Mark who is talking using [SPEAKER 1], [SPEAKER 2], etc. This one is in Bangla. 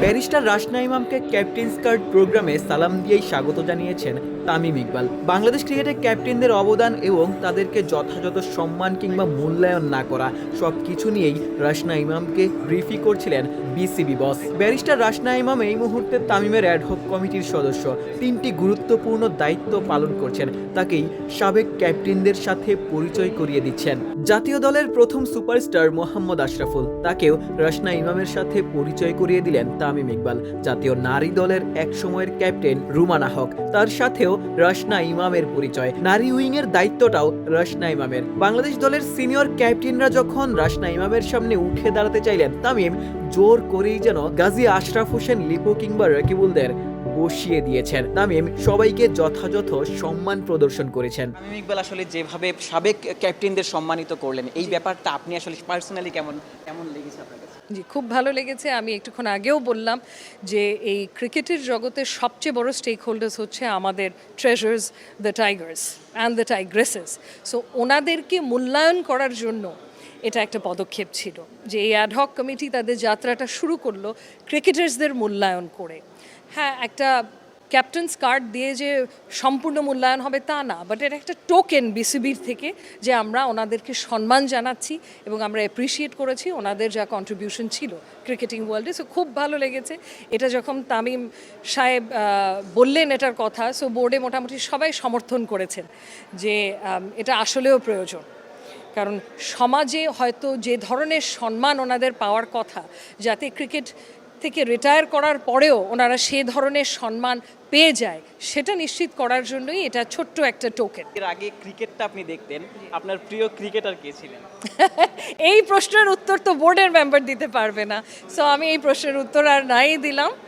[SPEAKER 1] ব্যারিস্টার রাশনা ইমামকে ক্যাপ্টেন্স কার্ড প্রোগ্রামে সালাম দিয়েই স্বাগত জানিয়েছেন তামিম ইকবাল। বাংলাদেশ ক্রিকেটে ক্যাপ্টেনদের অবদান এবং তাদেরকে যথাযথ সম্মান কিংবা মূল্যায়ন না করা সবকিছু নিয়েই রাশনা ইমামকে ব্রিফই করছিলেন বিসিবি বস। ব্যারিস্টার রাশনা ইমাম এই মুহূর্তে তামিমের অ্যাডহক কমিটির সদস্য, 3টি গুরুত্বপূর্ণ দায়িত্ব পালন করছেন। তাকেই সাবেক ক্যাপ্টেনদের সাথে পরিচয় করিয়ে দিচ্ছেন। জাতীয় দলের প্রথম সুপারস্টার মোহাম্মদ আশরাফুল, তাকেও রাশনা ইমামের সাথে পরিচয় করিয়ে দিলেন তামিম ইকবাল। জাতীয় নারী দলের এক সময়ের ক্যাপ্টেন রুমানা হক, তার সাথেও রাশনা ইমামের পরিচয়। নারী উইংয়ের দায়িত্বটাও রাশনা ইমামের। বাংলাদেশ দলের সিনিয়র ক্যাপ্টেনরা যখন রাশনা ইমামের সামনে উঠে দাঁড়াতে চাইলেন, তামিম জোর করেই যেন গাজী আশরাফ হোসেন লিপু কিংবা রাকিবুলদের বসিয়ে দিয়েছেন। তামিম সবাইকে যথাযথ সম্মান প্রদর্শন করেছেন।
[SPEAKER 2] তামিম ইকবাল আসলে যেভাবে সাবেক ক্যাপ্টেনদের সম্মানিত করলেন, এই ব্যাপারটা আপনি আসলে পার্সোনালি কেমন কেমন লেগেছে আপনার কাছে?
[SPEAKER 3] জি, খুব ভালো লেগেছে। আমি একটুক্ষণ আগেও বললাম যে এই ক্রিকেটের জগতে সবচেয়ে বড় স্টেক হোল্ডার্স হচ্ছে আমাদের treasures, the tigers and the tigresses. So ওনাদেরকে মূল্যায়ন করার জন্য এটা একটা পদক্ষেপ ছিল যে এই অ্যাডহক কমিটি তাদের যাত্রাটা শুরু করলো ক্রিকেটার্সদের মূল্যায়ন করে। হ্যাঁ, একটা ক্যাপ্টেন্স কার্ড দিয়ে যে সম্পূর্ণ মূল্যায়ন হবে তা না, বাট এটা একটা টোকেন বিসিবির থেকে যে আমরা ওনাদেরকে সম্মান জানাচ্ছি এবং আমরা অ্যাপ্রিসিয়েট করেছি ওনাদের যা কন্ট্রিবিউশন ছিল ক্রিকেটিং ওয়ার্ল্ডে। সো খুব ভালো লেগেছে এটা যখন তামিম সাহেব বললেন এটার কথা। সো বোর্ডে মোটামুটি সবাই সমর্থন করেছেন যে এটা আসলেও প্রয়োজন, কারণ সমাজে হয়তো যে ধরনের সম্মান ওনাদের পাওয়ার কথা, যাতে ক্রিকেট থেকে রিটায়ার করার পরেও ওনারা সে ধরনের সম্মান পেয়ে যায়, সেটা নিশ্চিত করার জন্যই এটা ছোট্ট একটা টোকেন।
[SPEAKER 2] এর আগে ক্রিকেটটা আপনি দেখতেন, আপনার প্রিয় ক্রিকেটার কে ছিলেন?
[SPEAKER 3] এই প্রশ্নের উত্তর তো বোর্ডের মেম্বার দিতে পারবে না, সো আমি এই প্রশ্নের উত্তর আর নাই দিলাম।